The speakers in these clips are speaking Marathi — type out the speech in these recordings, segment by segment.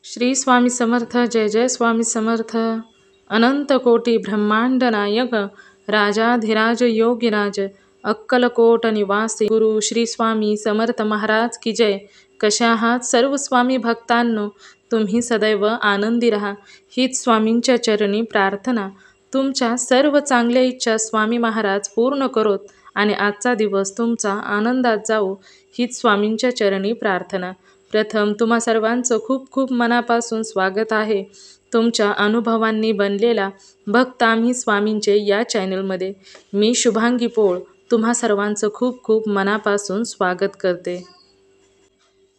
श्री स्वामी समर्थ. जय जय स्वामी समर्थ. अनंत कोटी ब्रह्मांड नायक राजाधिराज योगीराज अक्कलकोट निवासी गुरु श्री स्वामी समर्थ महाराज की जय. कशा आहात सर्व स्वामी भक्तांनो? तुम्ही सदैव आनंदी राहा हीच स्वामींच्या चरणी प्रार्थना. तुमच्या सर्व चांगल्या इच्छा स्वामी महाराज पूर्ण करोत आणि आजचा दिवस तुमचा आनंदात जाओ हीच स्वामींच्या चरणी प्रार्थना. प्रथम तुम्हा सर्वांचं खूप खूप मनापासून स्वागत आहे तुमच्या अनुभवांनी बनलेला भक्त आम्ही स्वामींचे या चॅनलमध्ये. मी शुभांगी पोळ तुम्हा सर्वांचं खूप खूप मनापासून स्वागत करते.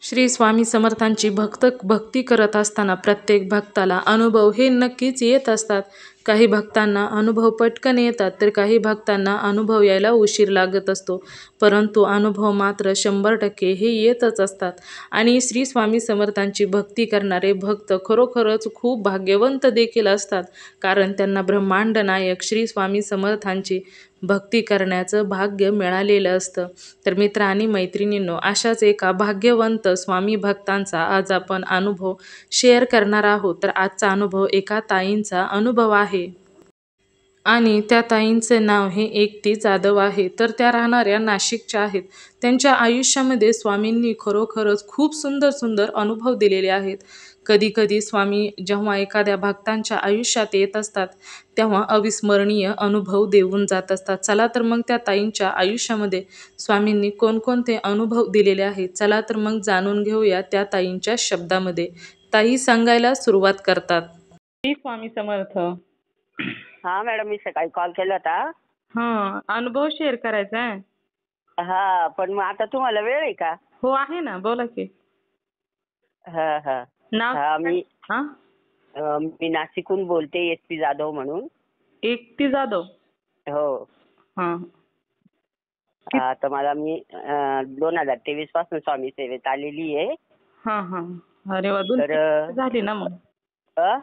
श्री स्वामी समर्थांची भक्ती करत असताना प्रत्येक भक्ताला अनुभव हे नक्कीच येत असतात. काही भक्तांना अनुभव पटकन येतात तर काही भक्तांना अनुभव यायला उशीर लागत असतो, परंतु अनुभव मात्र 100% हे येतच असतात. आणि श्री स्वामी समर्थांची भक्ती करणारे भक्त खरोखरच खूप भाग्यवंत देखील असतात, कारण त्यांना ब्रह्मांड नायक श्री स्वामी समर्थांची भक्ती करण्याचं भाग्य मिळालेलं असतं. तर मित्र आणि मैत्रिणींनो, अशाच एका भाग्यवंत स्वामी भक्तांचा आज आपण अनुभव शेअर करणार आहोत. तर आजचा अनुभव एका ताईंचा अनुभव आहे आणि त्या ताईंचे नाव हे एकती जाधव आहे. तर त्या राहणाऱ्या नाशिकच्या आहेत. त्यांच्या आयुष्यामध्ये स्वामींनी खरोखरच खूप सुंदर सुंदर अनुभव दिलेले आहेत. कधी कधी स्वामी जेव्हा एखाद्या भक्तांच्या आयुष्यात येत असतात तेव्हा अविस्मरणीय अनुभव देऊन जात असतात. चला तर मग त्या ताईंच्या आयुष्यामध्ये स्वामींनी कोणकोणते अनुभव दिलेले आहेत, चला तर मग जाणून घेऊया त्या ताईंच्या शब्दामध्ये. ताई सांगायला सुरुवात करतात. श्री स्वामी समर्थ. हा मॅडम, मी सकाळी कॉल केला होता. हा, अनुभव शेअर करायचा आहे. हा, पण मग आता तुम्हाला वेळ आहे का? हो आहे ना, बोला की. हा हा नाव हा मी हा मी नाशिकहून बोलते, एकती जाधव म्हणून. एकती जाधव. हो. हा हा, तर मला मी 2023 पासून स्वामी सेवेत आलेली आहे. हा हा अरे वा, 2-3 वर्ष झाली ना मग? अ?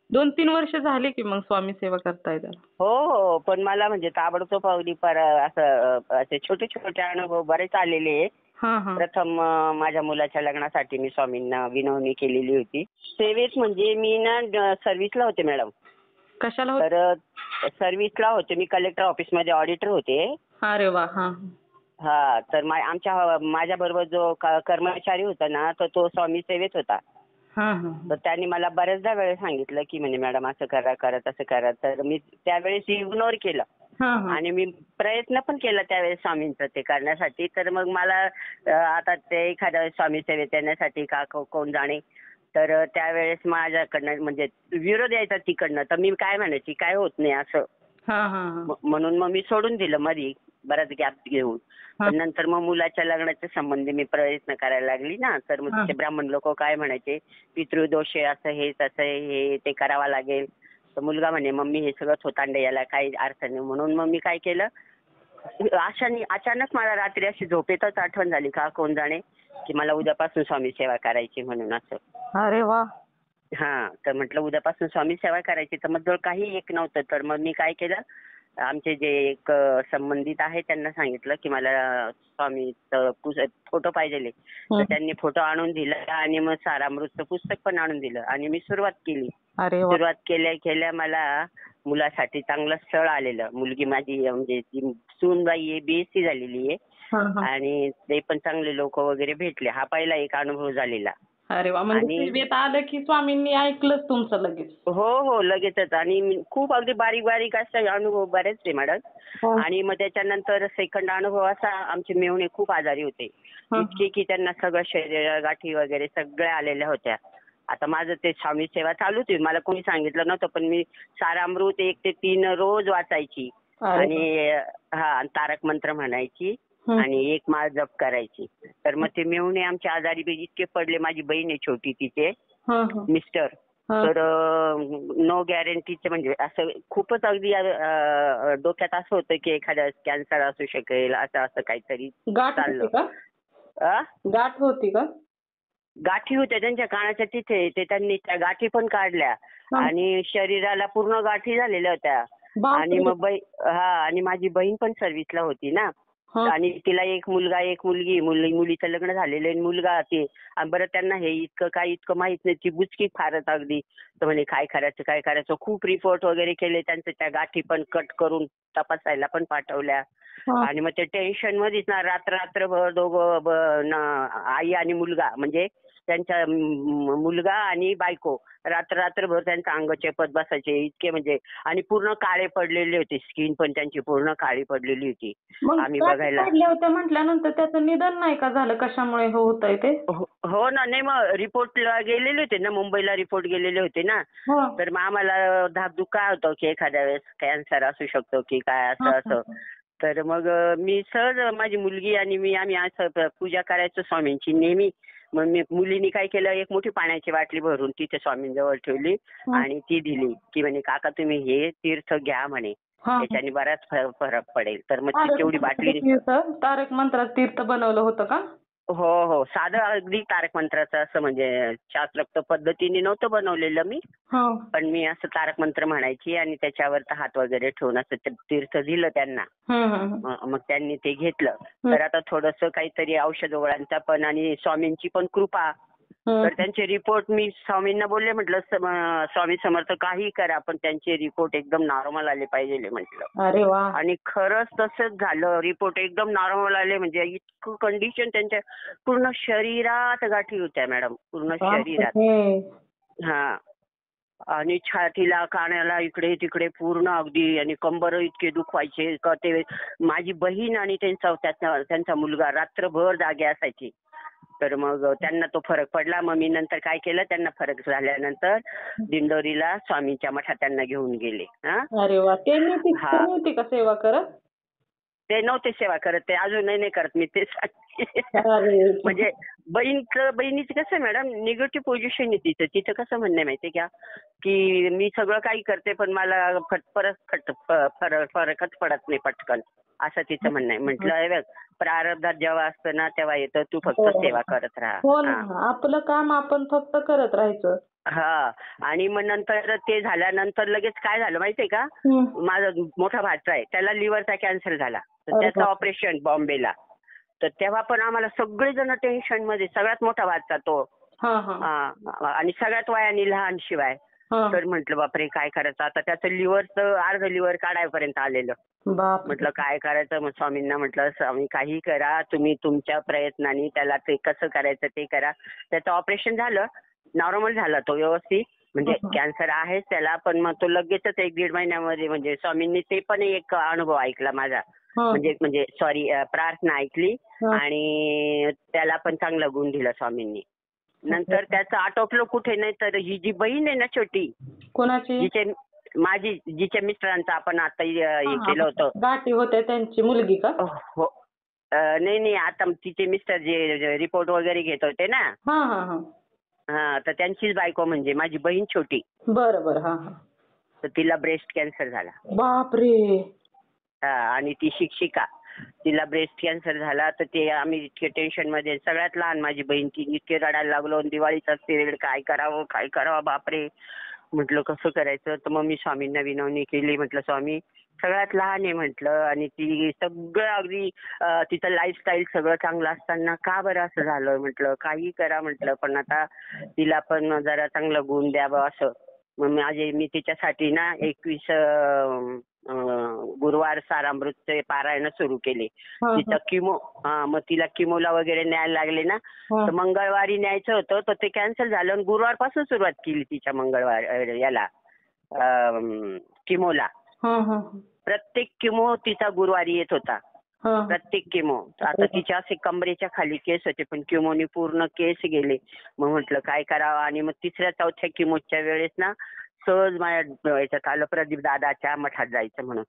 2-3 वर्ष झाली की मग स्वामी सेवा करताय तर? हो हो, पण मला म्हणजे ताबडतोब अगदी असं असे छोटे छोटे अनुभव बरेच आलेले आहे. हा हा प्रथम माझ्या मुलाच्या लग्नासाठी मी स्वामींना विनवणी केलेली होती. सेवेत म्हणजे मी ना सर्व्हिसला होते मॅडम. कशाला होत? तर सर्व्हिसला होते मी, कलेक्टर ऑफिसमध्ये ऑडिटर होते. अरे वा. हा हा, तर माझ्या बरोबर जो कर्मचारी होता ना, तर तो स्वामी सेवेत होता. हा हा तर त्यांनी मला बऱ्याचदा वेळेस सांगितलं की म्हणजे मॅडम असं करा तसं करा. तर मी त्यावेळेस इग्नोर केलं हा हा आणि मी प्रयत्न पण केला त्यावेळेस स्वामींचं ते करण्यासाठी. तर मग मला आता ते एखाद्या स्वामी सेवेत येण्यासाठी कोण जाणे, तर त्यावेळेस माझ्याकडनं म्हणजे विरोध यायचा तिकडनं. तर मी काय म्हणायची, काय होत नाही असं. हा हा म्हणून मग मी सोडून दिलं मध्ये बराच गॅप घेऊन. पण नंतर मग मुलाच्या लग्नाच्या संबंधी मी प्रयत्न करायला लागली ना, तर मग ते ब्राह्मण लोक काय म्हणायचे, पितृदोष आहे, असं हे तसं हे ते करावं लागेल. तर मुलगा म्हणे मम्मी हे सगळं थोतांडे, याला काही अर्थ नाही. म्हणून मग मी काय केलं, अचानक मला रात्री अशी झोपेतच आठवण झाली का कोण जाणे की मला उद्यापासून स्वामी सेवा करायची म्हणून असं. अरे वा. हा, तर म्हटलं उद्यापासून स्वामी सेवा करायची. तर मग जवळ काही एक नव्हतं. तर मग मी काय केलं, आमचे जे एक संबंधित आहे त्यांना सांगितलं की मला स्वामीचं फोटो पाहिजे. तर त्यांनी फोटो आणून दिला आणि मग सारामृतचं पुस्तक पण आणून दिलं आणि मी सुरुवात केली. अरे वा. सुरुवात केल्या मला मुलासाठी चांगलं स्थळ आलेलं. मुलगी माझी म्हणजे ती सूनबाई आहे, बीएससी झालेली आहे आणि ते पण चांगले लोक वगैरे भेटले. हा पहिला एक अनुभव झालेला. अरे वा, म्हणजे सेवेत आलं की स्वामींनी ऐकलंच तुमचं लगेच? हो हो, लगेचच. आणि खूप अगदी बारीक बारीक असे अनुभव बरेच आहे मॅडम. आणि मग त्याच्यानंतर सेकंड अनुभव असा, आमचे मेहुणे खूप आजारी होते इतके की त्यांना सगळं शरीर गाठी वगैरे सगळ्या आलेल्या होत्या. आता माझं ते स्वामी सेवा चालूच आहे, मला कोणी सांगितलं नव्हतं, पण मी सारामृत 1 ते 3 रोज वाचायची आणि तारक मंत्र म्हणायची आणि 1 माळ जप करायची. तर मग ते मेहुणे आमच्या आजारी इतके पडले. माझी बहीण आहे छोटी, तिचे मिस्टर, तर नो गॅरंटीचे म्हणजे असं खूपच अगदी डोक्यात असं होतं की एखाद्या कॅन्सर असू शकेल, असं असं काहीतरी चाललं. गाठ होती का? गाठी होत्या त्यांच्या कानाच्या तिथे. ते त्यांनी त्या गाठी पण काढल्या आणि शरीराला पूर्ण गाठी झालेल्या होत्या. आणि मग आणि माझी बहीण पण सर्व्हिसला होती ना, हा. आणि तिला एक मुलगा एक मुलगी, मुलीचं लग्न झालेलं आहे, मुलगा ते. आणि बरं त्यांना हे इतकं काही इतकं माहित नाही, ती बुचकी फारच अगदी. तर म्हणे काय करायचं काय करायचं, खूप रिपोर्ट वगैरे केले त्यांचे, त्या गाठी पण कट करून तपासायला पण पाठवल्या. हा. आणि मग ते टेन्शन मध्येच ना रात्रभर दोघं आई आणि मुलगा म्हणजे त्यांचा मुलगा आणि बायको रात्रभर त्यांचं अंग चेपत बसायचे इतके म्हणजे. आणि पूर्ण काळे पडलेले होते, स्किन पण त्यांची पूर्ण काळी पडलेली होती. मग आम्ही गाठी बघायला पडल्या होत्या म्हटल्यानंतर त्याचं निदान नाही का झालं, कशामुळे होतंय ते? हो ना. नाही मग रिपोर्टला गेलेले होते ना, मुंबईला रिपोर्ट गेलेले होते ना. हा. तर मग आम्हाला धाकधूक काय होतं की एखाद्या वेळेस कॅन्सर असू शकतो की काय हा, असं हा, असं. तर मग मी सहज माझी मुलगी आणि मी आम्ही असं पूजा करायचो स्वामींची नेहमी. मग मुलीने काय केलं, एक मोठी पाण्याची बाटली भरून तिथे स्वामींजवळ ठेवली हा. आणि ती दिली की म्हणे काका तुम्ही हे तीर्थ घ्या म्हणे, हा. याच्याने बराच फरक पडेल. तर मग ती तारक तेवढी मंत्राचं बाटली. तीर्थ, तारक मंत्राचं तीर्थ बनवलं होतं का? हो हो. साधं अगदी तारक मंत्राचं असं म्हणजे शास्त्रोक्त पद्धतीने नव्हतं बनवलेलं मी. हा. पण मी असं तारक मंत्र म्हणायची आणि त्याच्यावर हात वगैरे ठेवून असं ते तीर्थ दिलं त्यांना. हम्म, हम्म, मग त्यांनी ते घेतलं. हम्म. तर आता थोडंसं काहीतरी औषध गोळ्यांचा पण आणि स्वामींची पण कृपा. तर त्यांचे रिपोर्ट मी स्वामींना बोलले, म्हटलं स्वामी समर्थ काही करा पण त्यांचे रिपोर्ट एकदम नॉर्मल आले पाहिजे म्हटलं. अरे वा. आणि खरंच तसंच झालं. रिपोर्ट एकदम नॉर्मल आले म्हणजे इतकं कंडिशन त्यांच्या पूर्ण शरीरात गाठी होत्या मॅडम, पूर्ण शरीरात. बापरे. हा. आणि छातीला कानाला इकडे तिकडे पूर्ण अगदी, आणि कंबर इतके दुखवायचे का ते. माझी बहीण आणि त्यांचा मुलगा रात्रभर जागे असायचे. तर मग त्यांना तो फरक पडला. मग मी नंतर काय केलं, त्यांना फरक झाल्यानंतर दिंडोरीला स्वामींच्या मठात त्यांना घेऊन गेले. अरे वा. ते हा. नव्हती का सेवा करत? ते नव्हते सेवा करत, ते अजूनही नाही करत, मी ते सांगते. अरे. म्हणजे बहिणीचं कसं आहे मॅडम, निगेटिव्ह पोझिशन आहे तिचं. तिचं कसं म्हणणं आहे माहितीये का, की मी सगळं काही करते पण मला फरकच पडत नाही पटकन, असं तिचं म्हणणं आहे. म्हटलं हे बघ, प्रारब्धात जेव्हा असतं ना तेव्हा येतं, तू फक्त सेवा करत राहा. हो ना, आपलं काम आपण फक्त करत राहायचं. हा. आणि मग नंतर ते झाल्यानंतर लगेच काय झालं माहितीये का, माझा मोठा भाचा आहे, त्याला लिव्हरचा कॅन्सर झाला. तर त्याचं ऑपरेशन बॉम्बेला. तर तेव्हा पण आम्हाला सगळेजण टेन्शन मध्ये, सगळ्यात मोठा भाचा तो. आणि सगळ्यात वयाने लहान शिवाय. तर म्हटलं बापरे काय करायचं आता, त्याचं लिव्हरचं अर्ध लिव्हर काढायपर्यंत आलेलं. म्हटलं काय करायचं. मग स्वामींना म्हटलं स्वामी काही करा, तुम्ही तुमच्या प्रयत्नाने त्याला ते कसं करायचं ते करा. त्याचं ऑपरेशन झालं, नॉर्मल झाला तो व्यवस्थित. म्हणजे कॅन्सर आहेच त्याला, पण मग तो लगेचच 1-1.5 महिन्यामध्ये, म्हणजे स्वामींनी ते पण एक अनुभव ऐकला माझा. म्हणजे सॉरी, प्रार्थना ऐकली आणि त्याला पण चांगला गुण दिला स्वामींनी. नंतर त्याचं आटोपलं कुठे नाही, तर ही जी बहीण आहे ना छोटी, कोणाची? जिच्या मिस्टरांचं आपण आता हे केलं होतं. गाठी होत्या त्यांची मुलगी का? हो. नाही, आता तिचे मिस्टर जे रिपोर्ट वगैरे घेत होते ना, हा, तर त्यांचीच बायको म्हणजे माझी बहीण छोटी. बरं. तर तिला ब्रेस्ट कॅन्सर झाला. बापरे. आणि ती शिक्षिका, तिला ब्रेस्ट कॅन्सर झाला. तर ते आम्ही इतके टेन्शन मध्ये, सगळ्यात लहान माझी बहीण, ती इतके रडायला लागलो. दिवाळीचा पिरियड, काय करावं बापरे. म्हटलं कसं करायचं. तर मग मी स्वामींना विनवणी केली. म्हटलं स्वामी, सगळ्यात लहान आहे म्हटलं, आणि ती सगळं अगदी तिचं लाईफस्टाईल सगळं चांगलं असताना का बरं असं झालं. म्हटलं काही करा म्हटलं, पण आता तिला पण जरा चांगलं गुण द्यावं असं. मग मी तिच्यासाठी ना 21 गुरुवार सारामृतचे पारायण सुरू केले. तिचा मग तिला किमोला वगैरे न्यायला लागले ना, तर मंगळवारी न्यायचं होतं, तर ते कॅन्सल झालं. आणि गुरुवारपासून सुरुवात केली तिच्या याला किमोला. प्रत्येक किमो तिचा गुरुवारी येत होता, प्रत्येक किमो. आता तिच्या असे कमरेच्या खाली केस होते, पण किमोनी पूर्ण केस गेले. मग म्हटलं काय करावं. आणि मग 3-4 किमोच्या वेळेस ना सहज माझ्या याच्यात आलं, प्रदीप दादाच्या मठात जायचं म्हणून.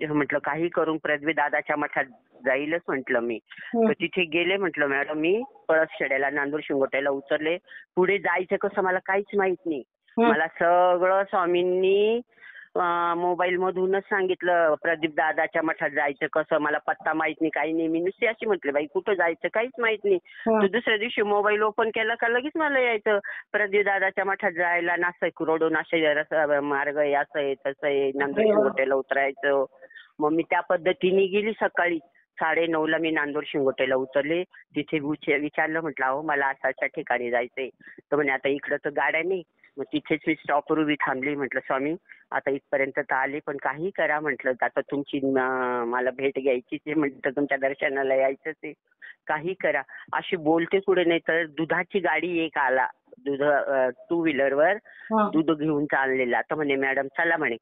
म्हटलं काही करून प्रदीप दादाच्या मठात जाईलच म्हटलं मी. तर तिथे गेले. म्हटलं मॅडम मी पळसखेड्याला, नांदूर शिंगोट्याला उतरले. पुढे जायचं कसं मला काहीच माहित नाही. मला सगळं स्वामींनी मोबाईल मधूनच सांगितलं. प्रदीप दादाच्या मठात जायचं कसं, मला पत्ता माहित नाही, काही नाही. मी नुसती अशी म्हटलं बाई कुठं जायचं काहीच माहित नाही. तर दुसऱ्या दिवशी मोबाईल ओपन केला का लगेच मला यायचं, प्रदीप दादाच्या मठात जायला नाशिक रोडून असे मार्ग आहे, असं आहे तसं आहे, नांदूर शिंगोट्याला उतरायचं. मग मी त्या पद्धतीने गेली सकाळी. 9:30ला मी नांदूर शिंगोटेला उतरले. तिथे विचारलं, म्हटलं अहो मला अशा ठिकाणी जायचंय. तर म्हणे आता इकडं तर गाड्या नाही. मग तिथेच मी स्टॉपवर उभी थांबली. म्हटलं स्वामी आता इथपर्यंत तर आले, पण काही करा म्हटलं, आता तुमची मला भेट घ्यायचीच आहे, म्हटलं तुमच्या दर्शनाला यायचंच आहे, काही करा. अशी बोलते पुढे. नाही तर दुधाची गाडी एक आला, दूध 2 व्हीलरवर दूध घेऊन चाललेला. तर म्हणे मॅडम चला म्हणे.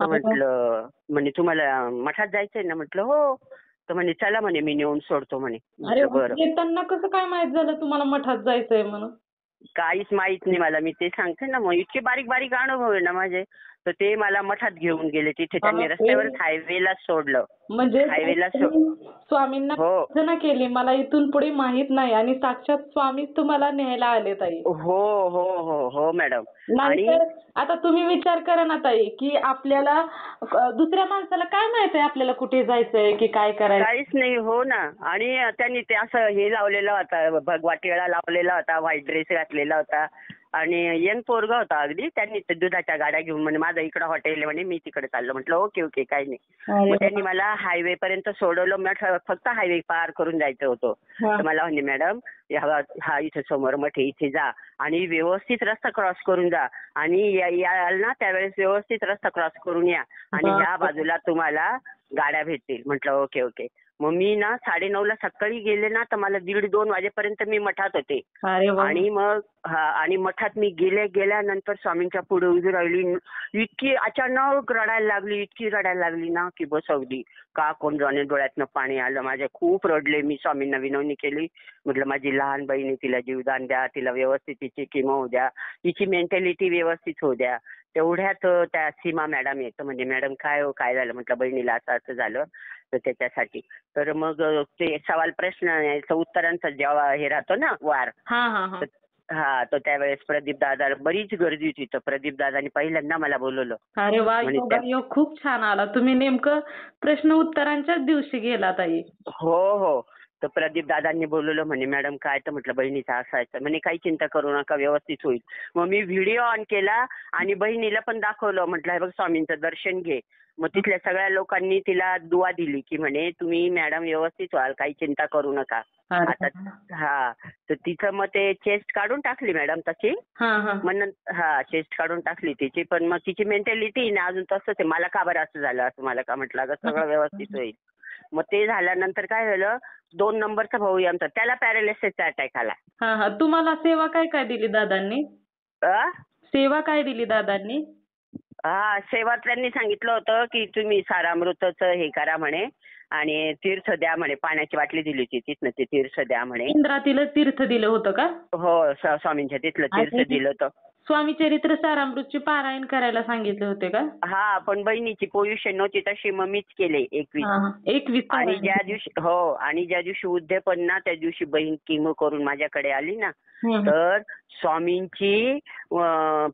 तर म्हटलं, म्हणे तुम्हाला मठात जायचंय ना? म्हटलं हो. तर म्हणे चला म्हणे मी नेऊन सोडतो म्हणे. अरे म्हटलं बरं. येताना कसं काय माहित झालं तुम्हाला मठात जायचंय म्हणून? काहीच माहित नाही मला, मी ते सांगते ना. मग इतके बारीक बारीक अनुभव आहे ना माझे. तर ते मला मठात घेऊन गेले. तिथे त्यांनी रस्त्यावरच हायवेला सोडलं. म्हणजे हायवेला स्वामींना हो प्रार्थना केली, मला इथून पुढे माहित नाही, आणि साक्षात स्वामी तुम्हाला न्यायला आले ताई. हो हो हो हो मॅडम. आणि नाहीतर आता तुम्ही विचार करा ना ताई, की आपल्याला दुसऱ्या माणसाला काय माहित आहे आपल्याला कुठे जायचंय की काय करायचं? काहीच नाही. हो ना. आणि त्यांनी ते असं हे लावलेला होता, भगवा टिळा लावलेला होता, व्हाईट ड्रेस घातलेला होता आणि यंग पोरगा होता अगदी. त्यांनी ते दुधाच्या गाड्या घेऊन म्हणे माझं इकडं हॉटेल आहे म्हणे, मी तिकडे चाललो. म्हटलं ओके ओके काही नाही. मग त्यांनी मला हायवे पर्यंत सोडवलं. म्हटलं फक्त हायवे पार करून जायचं होतं. तर मला म्हणे मॅडम हा इथे समोर मठ आहे, इथे जा आणि व्यवस्थित रस्ता क्रॉस करून जा आणि याल ना त्यावेळेस व्यवस्थित रस्ता क्रॉस करून या आणि ह्या बाजूला तुम्हाला गाड्या भेटतील. म्हटलं ओके ओके. मग मी ना 9:30ला सकाळी गेले ना, तर मला 1:30-2 वाजेपर्यंत मी मठात होते. आणि मग आणि मठात मी गेल्यानंतर स्वामींच्या पुढे उभी राहिली. इतकी अचानक रडायला लागली, इतकी रडायला लागली ना की बस अगदी का कोण जाणे डोळ्यातनं पाणी आलं माझ्या. खूप रडले मी. स्वामींना विनवणी केली. म्हटलं माझी लहान बहिणी, तिला जीवदान द्या, तिला व्यवस्थित तिची किमो होऊ द्या, तिची मेंटॅलिटी व्यवस्थित होऊ द्या. तेवढ्यात त्या सीमा मॅडम येतं. म्हणजे मॅडम काय हो काय झालं? म्हटलं बहिणीला असं असं झालं तर त्याच्यासाठी. तर मग ते सवाल प्रश्न उत्तरांचा जेव्हा हे राहतो ना वार, तर त्यावेळेस प्रदीप दादा, बरीच गर्दी होती. तर प्रदीप दादानी पहिल्यांदा मला बोलवलं. अरे वा, योग खूप छान आला. तुम्ही नेमकं प्रश्न उत्तरांच्याच दिवशी गेला ताई. हो हो. तर प्रदीप दादांनी बोलवलं. म्हणे मॅडम काय? तर म्हटलं बहिणीचा असायचं. म्हणे काही चिंता करू नका, व्यवस्थित होईल. मग मी व्हिडिओ ऑन केला आणि बहिणीला पण दाखवलं. म्हटलं हे बघ स्वामींचं दर्शन घे. मग तिथल्या सगळ्या लोकांनी तिला दुआ दिली की म्हणे तुम्ही मॅडम व्यवस्थित व्हाल, काही चिंता करू नका. आता तर तिचं मग ते चेस्ट काढून टाकली मॅडम तशी. मग चेस्ट काढून टाकली तिची. पण मग तिची मेंटॅलिटी ना अजून तसंच आहे. मला का बरं असं झालं असं मला का म्हटलं अगं सगळं व्यवस्थित होईल. मग ते झाल्यानंतर काय झालं, 2 नंबरचा भाऊ आहे आमचा, त्याला पॅरालिसिसचा अटॅक आला. तुम्हाला सेवा काय काय दिली दादांनी? सेवा काय दिली दादांनी? सेवा त्यांनी सांगितलं होतं की तुम्ही सारामृतचं हे करा म्हणे आणि तीर्थ द्या म्हणे. पाण्याची बाटली दिली होती तिथनं, ते तीर्थ द्या म्हणे. इंद्रातील तीर्थ दिलं होतं का? हो, स्वामींच्या तिथलं तीर्थ दिलं होतं. स्वामी चरित्र सारामृतचे पारायण करायला सांगितले होते का? पण बहिणीची पोझिशन नव्हती तशी, मग मीच केले 21. आणि ज्या दिवशी उद्यापन ना, त्या दिवशी बहीण किमो करून माझ्याकडे आली ना, तर स्वामींची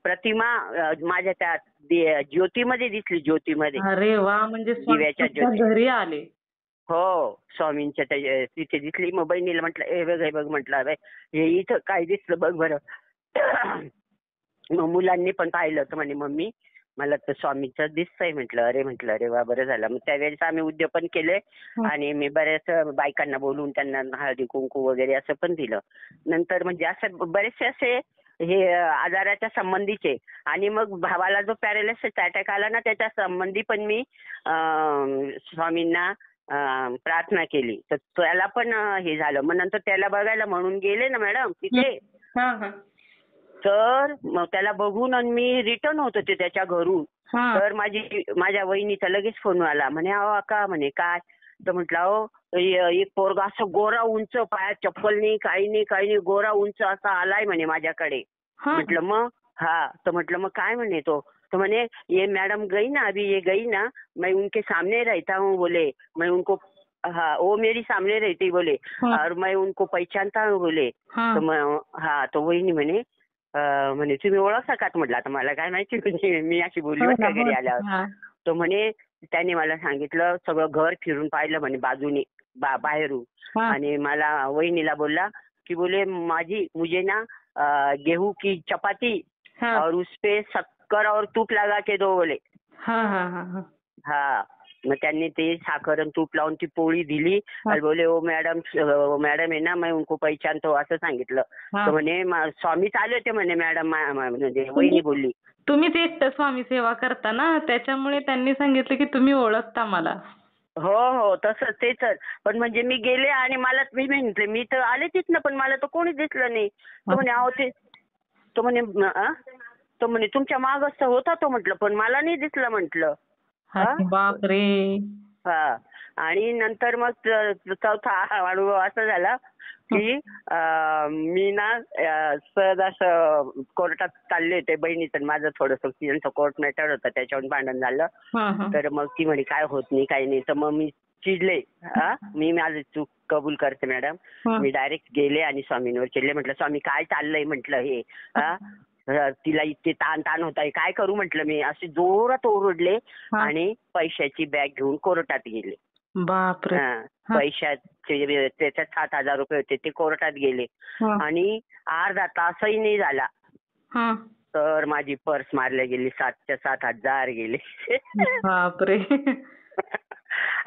प्रतिमा माझ्या त्या ज्योतीमध्ये दिसली. ज्योतीमध्ये. अरे वा, म्हणजे दिव्याच्या ज्योती घरी आले. हो, स्वामींच्या तिथे दिसली. मग बहिणीला म्हटलं हे बघ म्हटलं हे इथं काय दिसलं बघ बरं. मग मुलांनी पण पाहिलं. तर म्हणे मम्मी मला तर स्वामीचं दिसतंय. म्हटलं अरे वा बरं झालं. मग त्यावेळेस आम्ही उद्यापन केले आणि मी बऱ्याच बायकांना बोलवून त्यांना हळदी कुंकू वगैरे असं पण दिलं. नंतर म्हणजे असं बरेचसे असे हे आजाराच्या संबंधीचे. आणि मग भावाला जो पॅरालिसिसचा अटॅक आला ना, त्याच्या संबंधी पण मी स्वामींना प्रार्थना केली. तर त्याला पण हे झालं. मग नंतर त्याला बघायला म्हणून गेले ना मॅडम तिथे. तर मग त्याला बघून आणि मी रिटर्न होत होते त्याच्या घरून. तर माझ्या वहिनीचा लगेच फोन आला. म्हणे अहो अक्का, म्हणे काय? तर म्हटलं अहो एक पोरगा असं गोरा उंच, पायात चप्पल नाही, काही नाही, गोरा उंच असा आलाय म्हणे माझ्याकडे. म्हटलं मग तर म्हटलं मग काय म्हणे तो? तो म्हणे ये मैडम गई ना, अभी ये गई ना, मैं उनके सामने रहता हूँ बोले, मैं उनको वो मेरी सामने रहती बोले और मैं उनको पहचानता हूँ बोले. तो वहिनी म्हणे म्हणे तुम्ही ओळखता का? म्हटलं आता मला काय माहिती, म्हणजे मी अशी बोलली का घरी आल्यावर. तो म्हणे त्याने मला सांगितलं, सगळं घर फिरून पाहिलं म्हणे बाजूने बाहेरून. आणि मला वहिनीला बोलला की बोले मुझे ना गेहूं की चपाती और उसपे शक्कर और तूप लगा के दो बोले. मग त्यांनी ते साखर आणि तूप लावून ती पोळी दिली आणि बोले ओ मॅडम मॅडम आहे ना मैं उनको पहचानतो असं सांगितलं. तर म्हणे स्वामीच आले होते म्हणे मॅडम म्हणजे वहिनी बोलली. तुम्हीच एकटं स्वामी सेवा करता ना, त्याच्यामुळे त्यांनी सांगितलं की तुम्ही ओळखता मला. हो हो तसंच तेच. पण म्हणजे मी गेले आणि मला मी म्हटले मी तर आले तिथनं पण मला तर कोणी दिसलं नाही. तो म्हणे अहो ते तो म्हणे तो म्हणे तुमच्या मागच होता तो म्हटलं पण मला नाही दिसलं म्हटलं. बापरे. हा आणि नंतर मग चौथा अनुभव असा झाला की मी ना सहज असं कोर्टात चालले होते बहिणीचं माझं थोडंसं त्यांचं कोर्ट मॅटर होतं त्याच्यावर भांडण झालं. तर मग ती म्हणे काय होत नाही काही नाही तर मग मी चिडले. मी माझी चूक कबूल करते मॅडम. मी डायरेक्ट गेले आणि स्वामींवर चिडले. म्हटलं स्वामी काय चाललंय म्हटलं हे. तिला इतके ताण होत आहे काय करू म्हटलं मी असे जोरात ओरडले आणि पैशाची बॅग घेऊन कोर्टात गेले. बापरे. पैशाचे त्याच्यात 7,000 रुपये होते ते कोर्टात गेले आणि अर्धा तासही नाही झाला तर माझी पर्स मारल्या गेली. 7च्या 7,000 गेले. बापरे.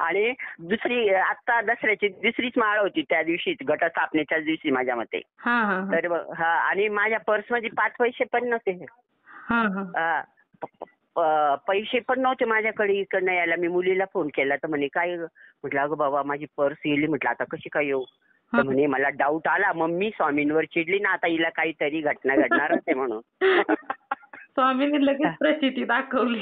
आणि दुसरी आता दसऱ्याची दुसरीच माळ होती त्या दिवशी घटस्थापनेच्याच दिवशी माझ्या मते. तर आणि माझ्या पर्स मध्ये 5 पैसे पण नव्हते. पैसे पण नव्हते माझ्याकडे इकडनं यायला. मी मुलीला फोन केला तर म्हणे काय म्हटलं अगं बाबा माझी पर्स गेली. म्हटलं आता कशी काय येऊ. तर म्हणे मला डाऊट आला मम्मी स्वामींवर चिडली ना आता हिला काहीतरी घटना घडणारच आहे म्हणून. स्वामींनी लगेच प्रचिती दाखवली.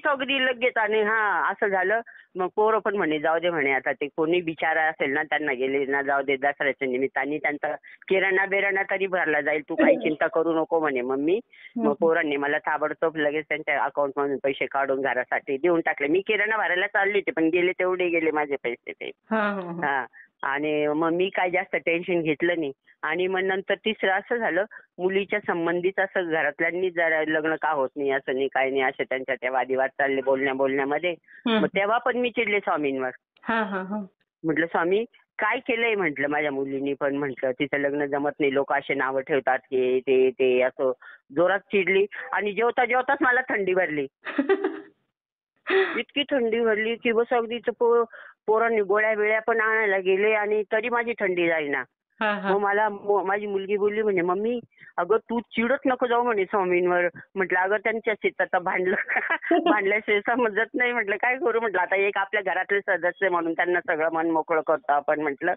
अगदी लगेच. आणि असं झालं. मग पोरं पण म्हणे जाऊ दे म्हणे आता ते कोणी बिचारा असेल ना त्यांना गेले ना जाऊ दे दसऱ्याच्या निमित्ताने त्यांचा किराणा बिराणा तरी भरला जाईल तू काही चिंता करू नको म्हणे मम्मी. मग पोरांनी मला ताबडतोब लगेच त्यांच्या अकाउंट मधून पैसे काढून घरासाठी देऊन टाकले. मी किराणा भरायला चालली होती पण गेले तेवढे गेले माझे पैसे ते. आणि मग मी काय जास्त टेन्शन घेतलं नाही. आणि मग नंतर तिसरं असं झालं मुलीच्या संबंधित असं घरातल्यांनी जरा लग्न का होत नाही असं नाही काही नाही असे त्यांच्या त्या वादिवाद चालले बोलण्यामध्ये. मग तेव्हा पण मी चिडले स्वामींवर. म्हटलं स्वामी काय केलंय म्हटलं माझ्या मुलीनी पण म्हटलं तिचं लग्न जमत नाही लोक असे नावं ठेवतात हे ते असं जोरात चिडली. आणि जेवताच मला थंडी भरली. इतकी थंडी भरली की बस अगदीच पोरांनी गोळ्या बिळ्या पण आणायला गेले आणि तरी माझी थंडी जाईना. मग मला माझी मुलगी बोलली म्हणे मम्मी अगं तू चिडत नको जाऊ म्हणे स्वामींवर. म्हटलं अगं त्यांच्याशी आता भांडल्याशिवाय समजत नाही. म्हटलं काय करू म्हटलं आता एक आपल्या घरातले सदस्य म्हणून त्यांना सगळं मन मोकळं करतो आपण म्हटलं.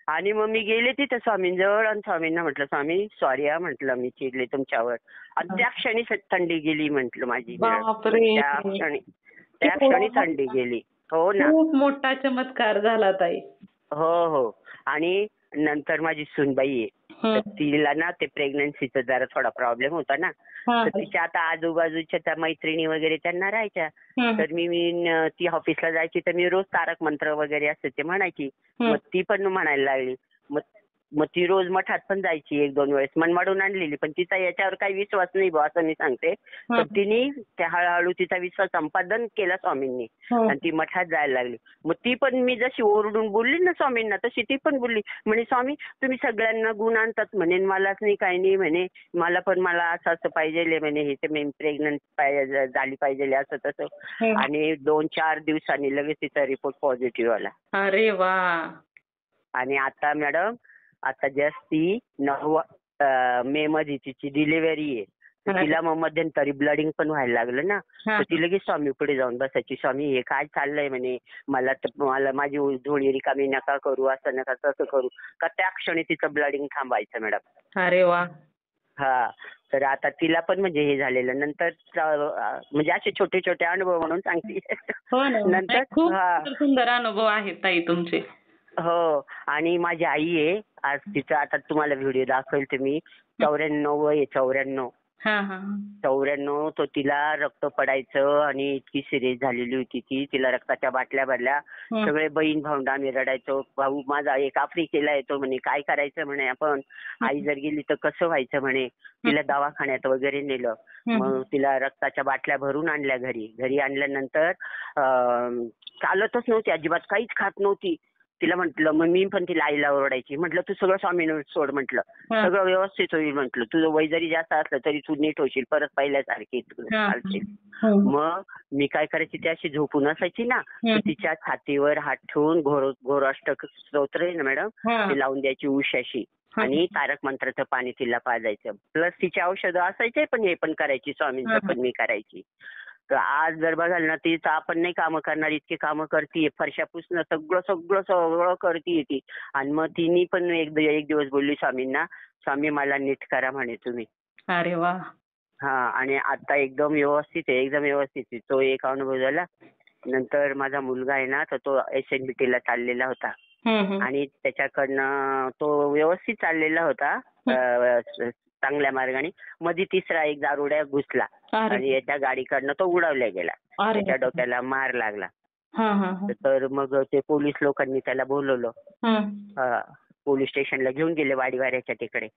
आणि मग मी गेले तिथे स्वामींजवळ आणि स्वामींना म्हटलं स्वामी सॉरी म्हटलं मी चिडले तुमच्यावर. आणि त्या क्षणी थंडी गेली म्हटलं माझी. त्या क्षणी थंडी गेली. हो ना. खूप मोठा चमत्कार झाला ताई. हो. आणि नंतर माझी सूनबाई आहे तिला ना ते प्रेग्नन्सीचा जरा थोडा प्रॉब्लेम होता ना तर तिच्या आता आजूबाजूच्या त्या मैत्रिणी वगैरे त्यांना राहायच्या. तर मी ती ऑफिसला जायची तर मी रोज तारक मंत्र वगैरे असते ते म्हणायची. मग ती पण म्हणायला लागली. मग ती रोज मठात पण जायची 1-2 वेळेस मनमाडून आणलेली पण तिचा याच्यावर काही विश्वास नाही बुवा असं मी सांगते. तर तिने त्या हळूहळू तिचा विश्वास संपादन केला स्वामींनी आणि ती मठात जायला लागली. मग ती पण मी जशी ओरडून बोलली ना स्वामींना तशी ती पण बोलली. म्हणे स्वामी तुम्ही सगळ्यांना गुण आणतात म्हणे मलाच नाही काही नाही म्हणे मला असं पाहिजे म्हणे हे ते मी प्रेग्नंट झाली पाहिजे असं तसं. आणि 2-4 दिवसांनी लगेच तिचा रिपोर्ट पॉझिटिव्ह आला. अरे वा. आणि आता मॅडम आता जस्ट ती 9 मे मध्ये तिची डिलिव्हरी आहे. तिला मग मध्यंतरी ब्लडिंग पण व्हायला लागलं ना तर ती लगेच स्वामी पुढे जाऊन बसायची. स्वामी हे काय चाललंय म्हणे मला माझी धोळी रिकामी नका करू असं नका तसं करू. का त्या क्षणी तिचं ब्लडिंग थांबायचं मॅडम. अरे वा. तर आता तिला पण म्हणजे हे झालेलं नंतर म्हणजे असे छोटे छोटे अनुभव म्हणून सांगते. नंतर खूप सुंदर अनुभव आहेत ताई तुमचे. हो. आणि माझी आई आहे आज तिचं आता तुम्हाला व्हिडिओ दाखवेल तुम्ही 94 तो तिला रक्त पडायचं आणि इतकी सिरियस झालेली होती ती. तिला रक्ताच्या बाटल्या भरल्या. सगळे बहीण भावंड आम्ही रडायचो. भाऊ माझा एक आफ्रिकेला येतो म्हणे काय करायचं म्हणे आपण आई जर गेली तर कसं व्हायचं म्हणे. तिला दवाखान्यात वगैरे नेलं. मग तिला रक्ताच्या बाटल्या भरून आणल्या घरी आणल्यानंतर चालतच नव्हती अजिबात काहीच खात नव्हती. तिला म्हटलं, मग मी पण तिला आईला ओरडायची. म्हटलं तू सगळं स्वामींवर सोड म्हटलं. सगळं व्यवस्थित होईल म्हटलं. तुझं वय जरी जास्त असलं तरी तू नीट होशील. परत पहिल्यासारखी चालशील. मग मी काय करायची, ती अशी झोपून असायची ना, तर तिच्या छातीवर हात ठेवून घोराष्टक स्तोत्र आहे ना मॅडम, ते लावून द्यायची उशाशी. आणि तारक मंत्राचं पाणी तिला पाजायचं. प्लस तिची औषधं असायचे, पण हे पण करायची, स्वामींचं पण मी करायची. तर आज जर बघाल ना, ती आपण नाही कामं करणार इतके कामं करतीये. फरशा पुसणं सगळं सगळं सगळं करतीये ती. आणि मग तिने पण एक दिवस बोलली स्वामींना, स्वामी मला नीट करा म्हणे तुम्ही. अरे वा. हा, आणि आता एकदम व्यवस्थित आहे, एकदम व्यवस्थित आहे. तो एक अनुभव झाला. नंतर माझा मुलगा आहे ना, तर तो SNBT ला चाललेला होता. आणि त्याच्याकडनं तो व्यवस्थित चाललेला होता चांगल्या मार्गाने. मध्ये तिसरा एक दारुड्या घुसला आणि याच्या गाडीकडनं तो उडवला गेला. त्याच्या डोक्याला मार लागला. तर मग ते पोलीस लोकांनी त्याला बोलवलं. पोलीस स्टेशनला घेऊन गेले वाडीवाऱ्याच्या तिकडे.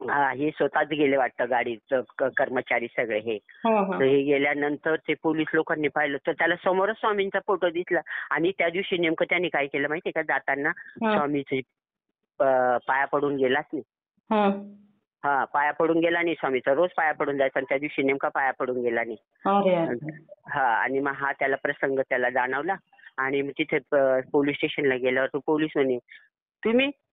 हे स्वतःच गेले वाटतं, गाडीचं कर्मचारी सगळे हे. तर हे गेल्यानंतर ते पोलीस लोकांनी पाहिलं तर त्याला समोरच स्वामींचा फोटो दिसला. आणि त्या दिवशी नेमकं त्यांनी काय केलं माहितीये का, जाताना स्वामीचे पाया पडून गेलाच नाही. पाया पडून गेला नाही स्वामीचा. रोज पाया पडून जायचा, आणि त्या दिवशी नेमका पाया पडून गेला नाही. आणि मग हा त्याला प्रसंग त्याला जाणवला. आणि मग तिथे पोलीस स्टेशनला गेल्यावर तो पोलीस म्हणे,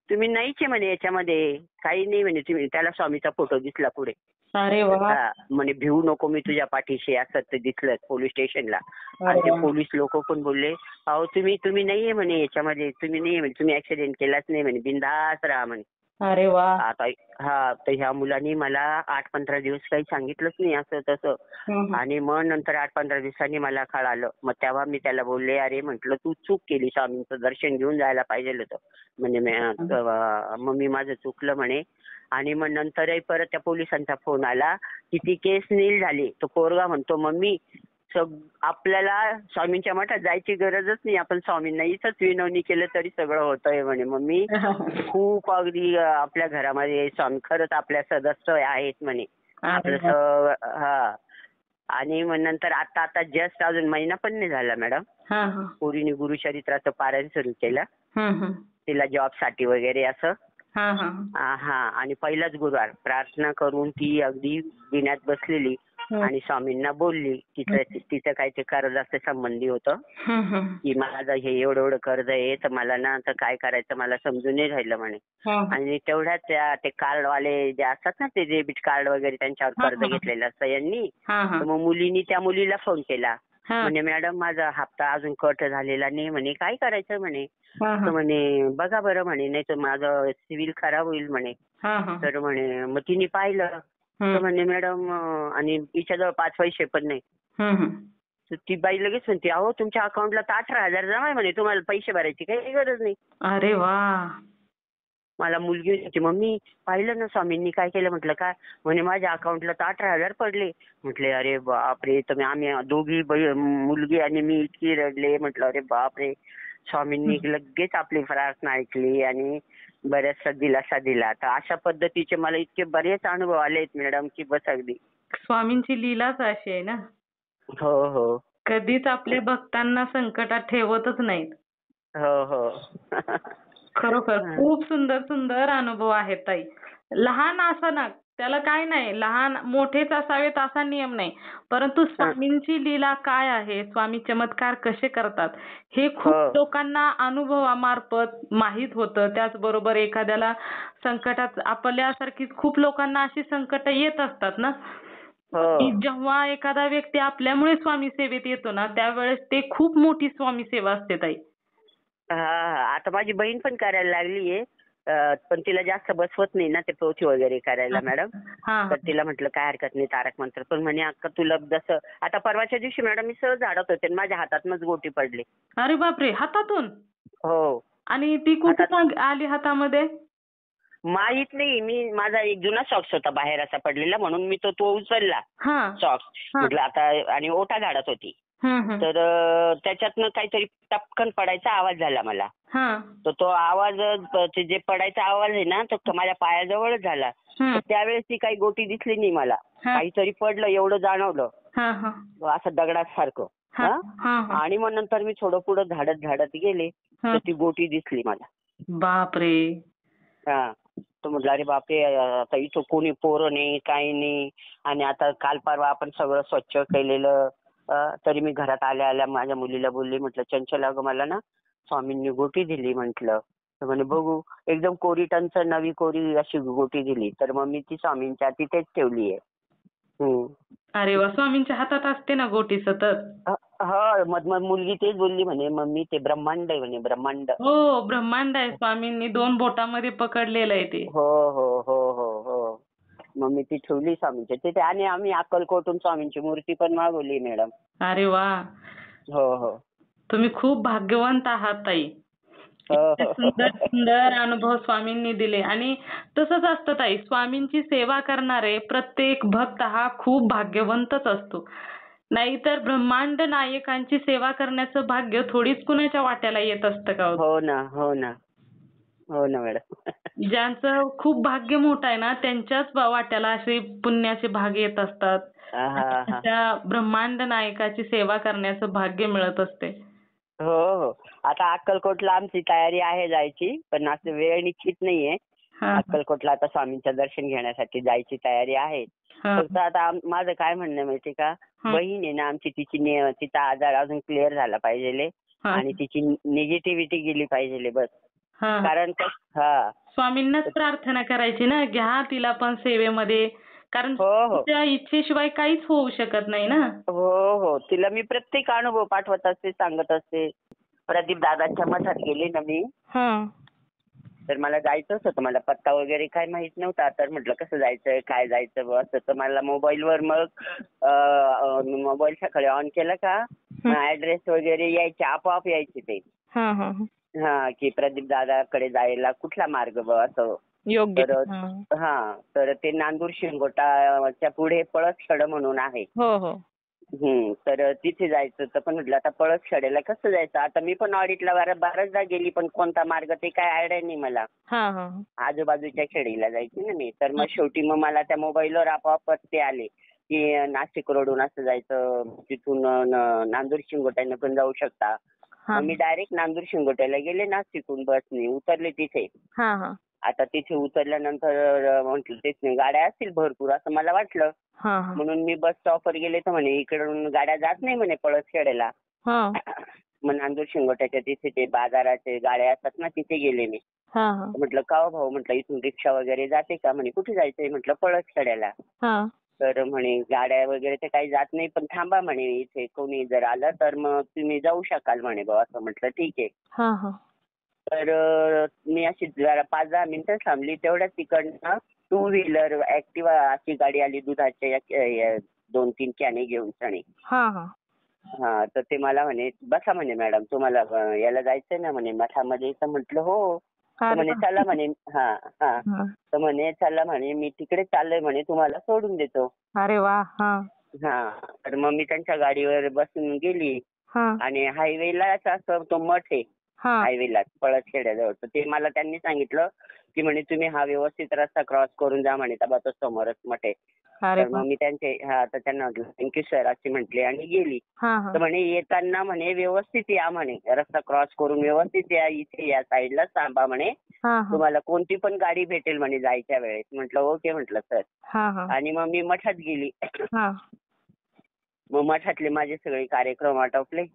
तुम्ही नाहीच आहे म्हणे याच्यामध्ये, काही नाही म्हणे तुम्ही. त्याला स्वामीचा फोटो दिसला पुढे. म्हणे भिवू नको, मी तुझ्या पाठीशी, असं ते दिसलं पोलीस स्टेशनला. आणि ते पोलीस लोक पण बोलले, अहो तुम्ही नाहीये म्हणे याच्यामध्ये, तुम्ही नाहीये म्हणे, तुम्ही ऍक्सिडेंट केलाच नाही म्हणे, बिनधास्त राहा म्हणे. अरे वा. आता तर ह्या मुलांनी मला 8-15 दिवस काही सांगितलंच नाही असं तसं. आणि मग नंतर 8-15 दिवसांनी मला कळालं. मग तेव्हा मी त्याला बोलले, अरे म्हटलं तू चूक केली, स्वामींचं दर्शन घेऊन जायला पाहिजे होतं. म्हणजे मम्मी माझं चुकलं म्हणे. आणि मग नंतरही परत त्या पोलिसांचा फोन आला की ती केस नील झाली. तो पोरगा म्हणतो, मम्मी आपल्याला स्वामींच्या मठात जायची गरजच नाही, आपण स्वामींना इथंच विनवणी केलं तरी सगळं होतंय म्हणे. मम्मी खूप अगदी आपल्या घरामध्ये स्वामी खरंच आपल्या सदस्य आहेत म्हणे आपलं. आणि मग नंतर आता जस्ट अजून महिना पण नाही झाला मॅडम, पोरीने गुरुचरित्राचं पारायण सुरू केलं तिला जॉबसाठी वगैरे असं. आणि पहिलाच गुरुवार प्रार्थना करून ती अगदी दिण्यात बसलेली आणि स्वामींना बोलली. तिचं काय ते कर्जाचं संबंधी होतं की माझं हे एवढं कर्ज आहे, तर मला ना आता काय करायचं मला समजून नाही राहिलं म्हणे. आणि तेवढ्याच ते कार्डवाले जे असतात ना, ते डेबिट कार्ड वगैरे त्यांच्यावर कर्ज घेतलेलं असतं यांनी. मग मुलीनी त्या मुलीला फोन केला, म्हणे मॅडम माझा हप्ता अजून कट झालेला नाही म्हणे, काय करायचं म्हणे. तर म्हणे बघा बरं म्हणे, नाही तर माझं सिव्हिल खराब होईल म्हणे. तर म्हणे मग तिने पाहिलं तर म्हणे मॅडम, आणि हिच्याजवळ 5 पैसे पण नाही. तर ती बाई लगेच म्हणते, अहो तुमच्या अकाउंटला तर 18,000 जमा आहे म्हणे, तुम्हाला पैसे भरायची काही गरज नाही. अरे वा. मला मुलगी होती, मम्मी पाहिलं ना स्वामींनी काय केलं. म्हटलं काय. म्हणे माझ्या अकाउंटला तर 18,000 पडले. म्हटले अरे बापरे. तर आम्ही दोघी मुलगी आणि मी इतकी रडले. म्हटलं अरे बापरे. स्वामींनी लगेच आपली प्रार्थना ऐकली आणि बऱ्याचसा दिलासा दिला. तर अशा पद्धतीचे मला इतके बरेच अनुभव आलेत मॅडम की बस अगदी. स्वामींची लीलाच अशी आहे ना. हो. कधीच आपल्या भक्तांना संकटात ठेवतच नाहीत. हो. खरोखर खूप सुंदर सुंदर अनुभव आहेत ताई. लहान असं त्याला काय नाही, लहान मोठेच असावेत असा नियम नाही, परंतु स्वामींची लीला काय आहे, स्वामी चमत्कार कसे करतात हे खूप लोकांना अनुभवामार्फत माहित होतं. त्याचबरोबर एखाद्याला संकटात, आपल्यासारखी खूप लोकांना अशी संकट येत असतात ना, जेव्हा एखादा व्यक्ती आपल्यामुळे स्वामी सेवेत येतो ना, त्यावेळेस ते खूप मोठी स्वामी सेवा असते ताई. आता माझी बहीण पण करायला लागलीये, पण तिला जास्त बसवत नाही ना ते पोथी वगैरे करायला मॅडम. तर तिला म्हटलं काय हरकत नाही तारक मंत्र, पण म्हणे अक्का तुला जसं. आता परवाच्या दिवशी मॅडम मी सहज झाडत होते आणि माझ्या हातातनच गोटी पडली. अरे बापरे. हातातून? हो. आणि ती कुठे आली हातामध्ये? माहित नाही. माझा एक जुना सॉक्स होता बाहेर असा पडलेला, म्हणून मी तो उचलला सॉक्स. म्हटलं आता, आणि ओटा झाडत होती. तर त्याच्यातनं काहीतरी टपकन पडायचा आवाज झाला मला. तर तो आवाज, जे पडायचा आवाज आहे ना, तो माझ्या पायाजवळच झाला. त्यावेळेस ती काही गोटी दिसली नाही मला, काहीतरी पडलं एवढं जाणवलं, असं दगडासारखं. हा, हा हा, हा. आणि मग नंतर मी थोडं पुढं झाडत गेले हा. तर ती गोटी दिसली मला. बापरे. हा तर म्हटलं अरे बापरे, आता इथं कोणी पोरं नाही काही नाही आणि आता काल परवा आपण सगळं स्वच्छ केलेलं. तरी मी घरात आल्या आल्या माझ्या मुलीला बोलली, म्हटलं चंचल अगं मला ना स्वामींनी गोटी दिली म्हटलं. तर म्हणे बघू, एकदम कोरी टंच नवी कोरी अशी गोटी दिली. तर मग मी ती स्वामींच्या तिथेच ठेवली आहे. अरे वा, स्वामींच्या हातात असते ना गोटी सतत. हो, मग मुलगी तेच बोलली म्हणे मम्मी ते ब्रह्मांड आहे म्हणे, ब्रह्मांड. हो, ब्रह्मांड आहे. स्वामींनी 2 बोटामध्ये पकडलेलं आहे ते. हो हो हो हो हो. मग मी ती ठेवली स्वामींच्या तिथे आणि आम्ही अक्कलकोटहून स्वामींची मूर्ती पण मागवली मॅडम. अरे वा, हो हो तुम्ही खूप भाग्यवंत आहात ताई. हो इतके हो सुंदर सुंदर अनुभव स्वामींनी दिले. आणि तसंच असतं ताई, स्वामींची सेवा करणारे प्रत्येक भक्त हा खूप भाग्यवंतच असतो. नाहीतर ब्रह्मांड नायकांची सेवा करण्याचं भाग्य थोडीच कुणाच्या वाट्याला येत असतं का हो? हो ना हो ना हो ना मॅडम. ज्यांचं खूप भाग्य मोठं आहे ना, त्यांच्याच वाट्याला असे पुण्याचे भाग येत असतात. हा आणि हा. अशा ब्रह्मांड नायकाची सेवा करण्याचं भाग्य मिळत असते. हो हो. आता अक्कलकोटला आमची तयारी आहे जायची, पण असं वेळ निश्चित नाहीये. हा, अक्कलकोटला आता स्वामींचं दर्शन घेण्यासाठी जायची तयारी आहे. हा, फक्त आता माझं काय म्हणणं आहे माहितीये का, हा, बहीण आहे ना आमची, तिचा आजार अजून क्लिअर झाला पाहिजे हा, आणि तिची निगेटिव्हिटी गेली पाहिजे बस. हा. कारण हा स्वामींनाच प्रार्थना करायची ना, घ्या तिला पण सेवेमध्ये. कारण हो हो त्या इच्छेशिवाय काहीच होऊ शकत नाही ना. हो हो. तिला मी प्रत्येक अनुभव पाठवत असते, सांगत असते. प्रदीप दादांच्या मठात गेले ना मी, तर मला जायचं होतं. मला पत्ता वगैरे काय माहित नव्हता. तर म्हटलं कसं जायचं काय जायचं बस. तर मला मोबाईलवर मग मोबाईल सकाळी ऑन केला का मग ऍड्रेस वगैरे यायचे, आपोआप यायचे ते. हा की प्रदीप दादाकडे जायला कुठला मार्ग असं. योग्य. तर तर ते नांदूर शिंगोटाच्या पुढे पळसखेड म्हणून आहे. हो हो. तर तिथे जायचं होतं. पण म्हटलं आता पळसखेड्याला कसं जायचं. आता मी पण ऑडिटला बऱ्याचदा गेली, पण कोणता मार्ग ते काय आयडिया नाही मला. आजूबाजूच्या खेडीला जायची ना मी. तर मग शेवटी मग मला त्या मोबाईलवर आपोआप ते आले की नाशिक रोडून असं जायचं, तिथून नांदूर शिंगोट्याने पण जाऊ शकता. मग मी डायरेक्ट नांदूर शिंगोट्याला गेले नाशिकहून बसने, उतरले तिथे. आता तिथे उतरल्यानंतर म्हटलं तिथे गाड्या असतील भरपूर असं मला वाटलं. म्हणून मी बस स्टॉपवर गेले तर म्हणे इकडून गाड्या जात नाही म्हणे पळसखेड्याला. मग नांदूर शिंगोट्याच्या तिथे ते बाजाराचे गाड्या असतात ना, तिथे गेले मी. म्हटलं का हो भाऊ, म्हटलं इथून रिक्षा वगैरे जाते का. म्हणे कुठे जायचंय. म्हटलं पळसखेड्याला. तर म्हणे गाड्या वगैरे ते काही जात नाही, पण थांबा म्हणे इथे कोणी जर आलं तर मग तुम्ही जाऊ शकाल म्हणे भाऊ. असं म्हटलं ठीक आहे. तर मी अशी जरा 5-10 मिनिटं थांबली. तेवढ्याच तिकडनं 2 व्हीलर ऍक्टिव्हा अशी गाडी आली दुधाच्या 2-3 कॅने घेऊन सणी. तर ते मला म्हणे बसा म्हणे मॅडम, तुम्हाला याला जायचंय ना म्हणे मठामध्ये. तर म्हटलं हो. तर म्हणे चला म्हणे. तर म्हणे चला म्हणे, मी तिकडे चाललोय म्हणे, तुम्हाला सोडून देतो. अरे वा. तर मग मी त्यांच्या गाडीवर बसून गेली आणि हायवेलाच असं तो मठ आहे. हायवेला पळसखेड्याजवळ. तर ते मला त्यांनी सांगितलं की म्हणे तुम्ही हा व्यवस्थित रस्ता क्रॉस करून जा म्हणे, तो समोरच मठ आहे. तर मग मी तर त्यांना थँक्यू सर असे म्हटले आणि गेली. तर म्हणे येताना म्हणे व्यवस्थित या म्हणे, रस्ता क्रॉस करून व्यवस्थित या, इथे या साईडला थांबा म्हणे, तुम्हाला कोणती पण गाडी भेटेल म्हणे जायच्या वेळेस. म्हटलं ओके म्हटलं सर. आणि मग मी मठात गेली. मग मठातले माझे सगळे कार्यक्रम आटोपले.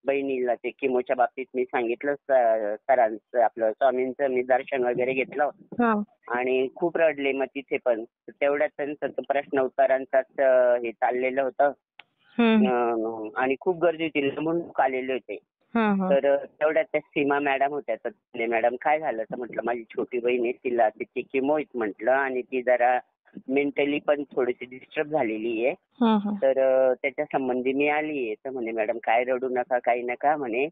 बहिणीला ते किमोच्या बाबतीत मी सांगितलं सरांचं आपलं स्वामींचं मी दर्शन वगैरे घेतलं आणि खूप रडले मग तिथे पण. तेवढ्यात त्यांचं प्रश्न उत्तरांचाच हे चाललेलं होतं आणि खूप गर्दी होती, लांबून आलेले होते. तर तेवढ्यात त्या सीमा मॅडम होत्या. तर मॅडम काय झालं. तर म्हटलं माझी छोटी बहीण आहे, तिला तिची किमो आहेत म्हटलं आणि ती जरा मेंटली पण थोडीशी डिस्टर्ब झालेली आहे. तर त्याच्या संबंधी मी आलीये. तर म्हणे मॅडम काय रडू नका, काही नका म्हणे,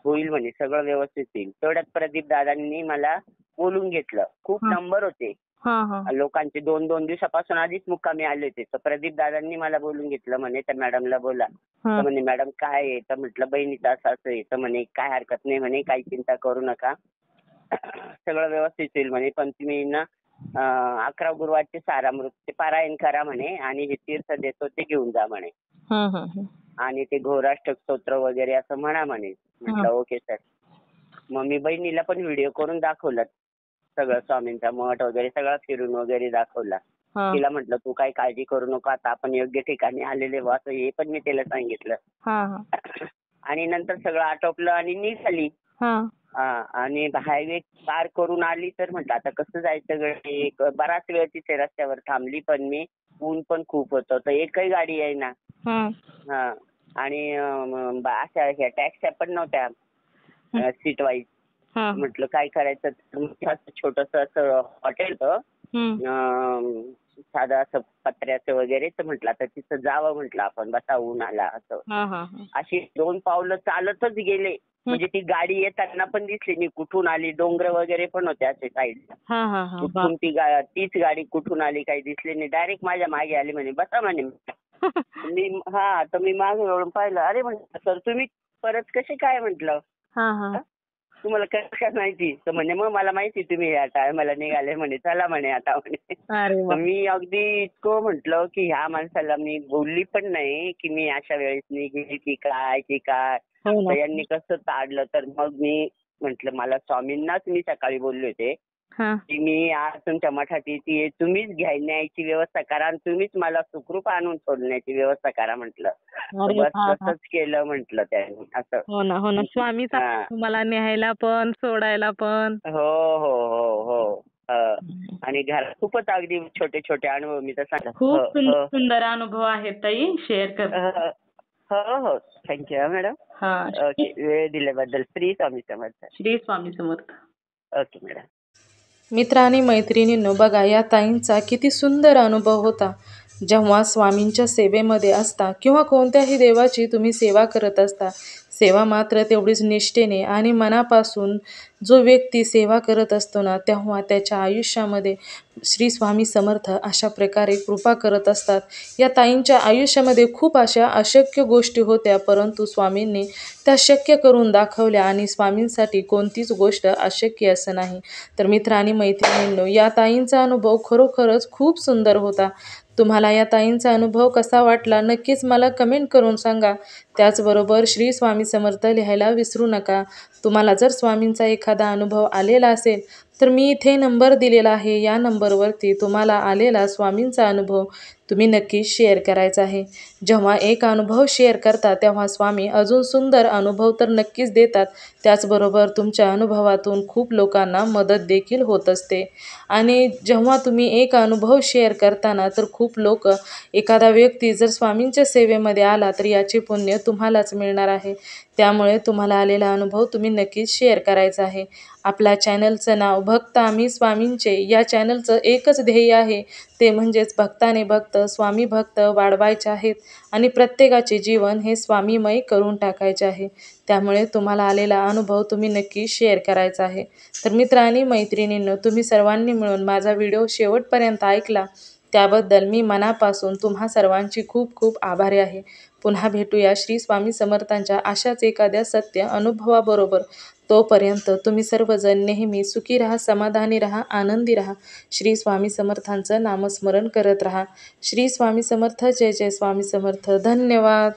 होईल म्हणे, सगळं व्यवस्थित होईल. तेवढ्यात प्रदीप दादांनी मला बोलून घेतलं. खूप नंबर होते लोकांचे, 2-2 दिवसापासून आधीच मुक्कामी आले होते. तर प्रदीप दादांनी मला बोलून घेतलं म्हणे त्या मॅडमला बोला. तर म्हणे मॅडम काय आहे. तर म्हटलं बहिणीचं असं असं आहे. तर म्हणे काय हरकत नाही म्हणे, काही चिंता करू नका, सगळं व्यवस्थित होईल म्हणे, पण तुम्ही ना 11 गुरुवारचे सारामृतचे पारायण करा म्हणे आणि हे तीर्थ देतो ते घेऊन जा म्हणे. आणि ते घोराष्टक स्तोत्र वगैरे असं म्हणा म्हणे. म्हटलं ओके सर. मग मी बहिणीला पण व्हिडिओ करून दाखवला, सगळं स्वामींचा मठ वगैरे सगळं फिरून वगैरे दाखवला. तिला म्हटलं तू काही काळजी करू नको, आता आपण योग्य ठिकाणी आलेले बा, असं हे पण मी तिला सांगितलं. आणि नंतर सगळं आटोपलं आणि निघाली. आणि हायवे पार करून आली तर म्हटलं आता कसं जायचं गड्या. बराच वेळ तिथे रस्त्यावर थांबली, पण मी ऊन पण खूप होतं तर एकही गाडी येईना. आणि अशा ह्या टॅक्स्या पण नव्हत्या सीट वाईज. म्हटलं काय करायचं. छोटस असं हॉटेल साधं असं पत्र्याचं वगैरे, तर म्हटलं आता तिथं जावं, म्हटलं आपण बसा ऊन आला असं. अशी 2 पावलं चालतच गेले, म्हणजे ती गाडी येताना पण दिसली नाही कुठून आली. डोंगर वगैरे पण होते असे साईडला, कुठून तीच गाडी कुठून आली काही दिसली नाही. डायरेक्ट माझ्या मागे आली, म्हणे बसा म्हणे. तर मी मागे वळून पाहिलं, अरे म्हटलं सर तुम्ही परत कसे काय म्हटलं, तुम्हाला कसं काय माहिती. तर म्हणे मग मला माहिती तुम्ही या टायमाला निघाले म्हणे, चला म्हणे आता म्हणे. मी अगदी इतकं म्हटलं की ह्या माणसाला मी बोलली पण नाही की मी अशा वेळेस निघेल की काय. तर यांनी कसं ताडलं. तर मग मी म्हटलं मला स्वामींनाच मी सकाळी बोलले होते की मी आज तुमच्या मठात येते, तुम्हीच न्यायची व्यवस्था करा आणि तुम्हीच मला सुखरूप आणून सोडण्याची व्यवस्था करा म्हटलं. बस तसंच केलं म्हटलं त्यांनी असं. हो ना स्वामी तुम्हाला न्यायला पण सोडायला पण. हो. आणि घरात खूपच अगदी छोटे छोटे अनुभव मी तर सांगतो. खूप सुंदर अनुभव आहेत ताई, शेअर कर. हो थँक्यू मॅडम. ओके, वेळ दिल्याबद्दल. श्री स्वामी समर्थ. श्री स्वामी समर्थ. Okay madam. मित्र आणि मैत्रिणींनो, बघा या ताईंचा किती सुंदर अनुभव होता. जेव्हा स्वामींच्या सेवेमध्ये असता किंवा कोणत्याही देवाची तुम्ही सेवा करत असता, सेवा मात्र तेवढीच निष्ठेने आणि मनापासून जो व्यक्ती सेवा करत असतो ना, तेव्हा त्याच्या आयुष्यामध्ये श्री स्वामी समर्थ अशा प्रकारे कृपा करत असतात. या ताईंच्या आयुष्यामध्ये खूप अशा अशक्य गोष्टी होत्या, परंतु स्वामींनी त्या शक्य करून दाखवल्या आणि स्वामींसाठी कोणतीच गोष्ट अशक्य असं नाही. तर मित्र आणि मैत्रिणींनो, या ताईंचा अनुभव खरोखरच खूप सुंदर होता. तुम्हाला या ताईंचा अनुभव कसा वाटला नक्कीच मला कमेंट करून सांगा. त्याचबरोबर श्री स्वामी समर्थ लिहायला विसरू नका. तुम्हाला जर स्वामींचा एखादा अनुभव आलेला असेल तर मी इथे नंबर दिलेला आहे, या नंबरवरती तुम्हाला आलेला स्वामींचा अनुभव तुम्ही नक्कीच शेअर करायचा आहे. जेव्हा एक अनुभव शेअर करता तेव्हा स्वामी अजून सुंदर अनुभव तर नक्कीच देतात. त्याचबरोबर तुमच्या अनुभवातून खूप लोकांना मदत देखील होत असते. आणि जेव्हा तुम्ही एक अनुभव शेअर करताना तर खूप लोक, एखादा व्यक्ती जर स्वामींच्या सेवेमध्ये आला तर याचे पुण्य तुम्हालाच मिळणार आहे. त्यामुळे तुम्हाला आलेला अनुभव तुम्ही नक्कीच शेअर करायचा आहे. आपल्या चॅनलचं नाव भक्त आम्ही स्वामींचे. या चॅनलचं एकच ध्येय आहे, ते म्हणजेच भक्ताने भक्त, स्वामी भक्त वाढवायचे आहेत आणि प्रत्येकाचे जीवन हे स्वामीमय करून टाकायचे आहे. त्यामुळे तुम्हाला आलेला अनुभव तुम्ही नक्की शेअर करायचा आहे. तर मित्र आणि मैत्रिणींनो, तुम्ही सर्वांनी मिळून माझा व्हिडिओ शेवटपर्यंत ऐकला त्याबद्दल मी मनापासून तुम्हा सर्वांची खूप खूप आभारी आहे. पुन्हा भेटूया श्री स्वामी समर्थांच्या अशाच एखाद्या सत्य अनुभवाबरोबर. तोपर्यंत तुम्ही सर्वजण नेहमी सुखी राहा, समाधानी राहा, आनंदी राहा. श्री स्वामी समर्थांचं नामस्मरण करत राहा. श्री स्वामी समर्थ. जय जय स्वामी समर्थ. धन्यवाद.